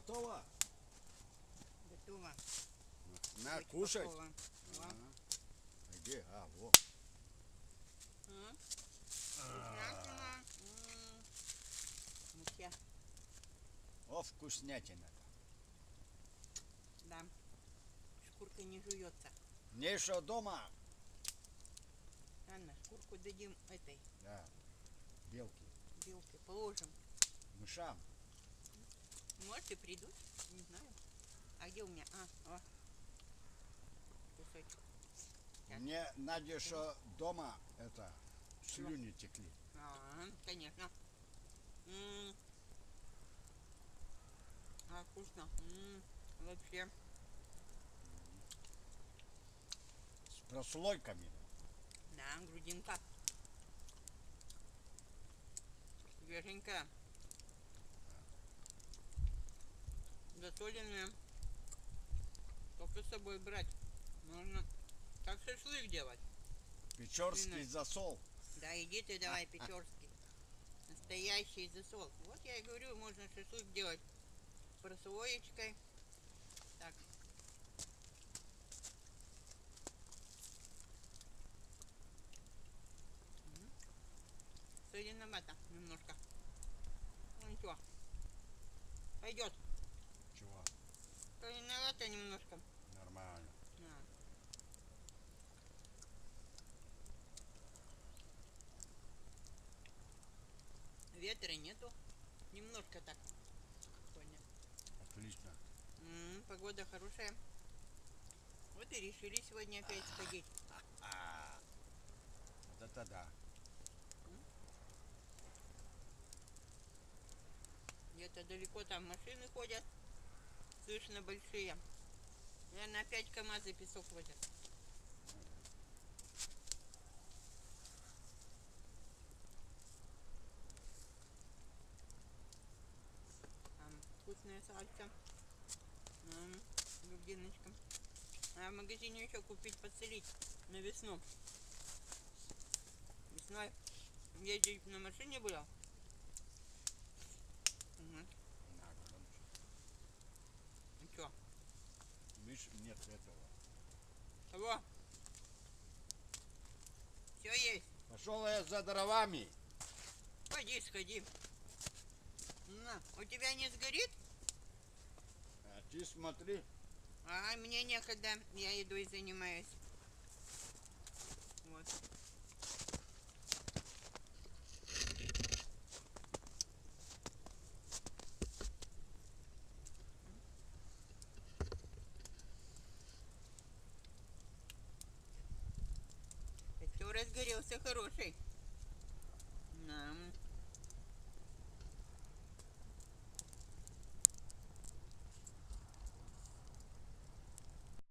готова? Готово. На, Будь кушать. готова. Во. Ага. Где? А, во. Вкуснятина. Муке. О, вкуснятина. Да. Шкурка не жуется. Не еще дома. Ладно, шкурку дадим этой Да. Белки. белке. Положим. Мышам. Может и придут. Не знаю. А где у меня? О. Кусочек. Мне Надя еще дома это слюни текли. Конечно. Вкусно. Вообще. С прослойками. Да, грудинка. Свеженькая. Засоленная. Только с собой брать. Можно как шашлык делать. Печорский Свиной. засол. Да, иди ты давай, печорский. Настоящий засол. Вот я и говорю, можно шашлык делать с прослоечкой. Так. Соленовато немножко. Ну ничего. Пойдет. Чего? Соленовато немножко. Нормально. Да. Ветра нету. Немножко так. Сегодня. Отлично. Погода хорошая. Вот и решили сегодня опять сходить. Вот это да. Где-то далеко там машины ходят. Слышно большие. Наверное, опять КамАЗы песок возят. Там вкусная сальса. Грудиночка. А в магазине еще купить, подселить на весну. Весной ездить на машине было. На, громче. Ну что? Видишь, нет этого. Кого? Все есть. Пошел я за дровами. Пойди, сходи. На, у тебя не сгорит? А ты смотри. А мне некогда. Я едой занимаюсь. Вот.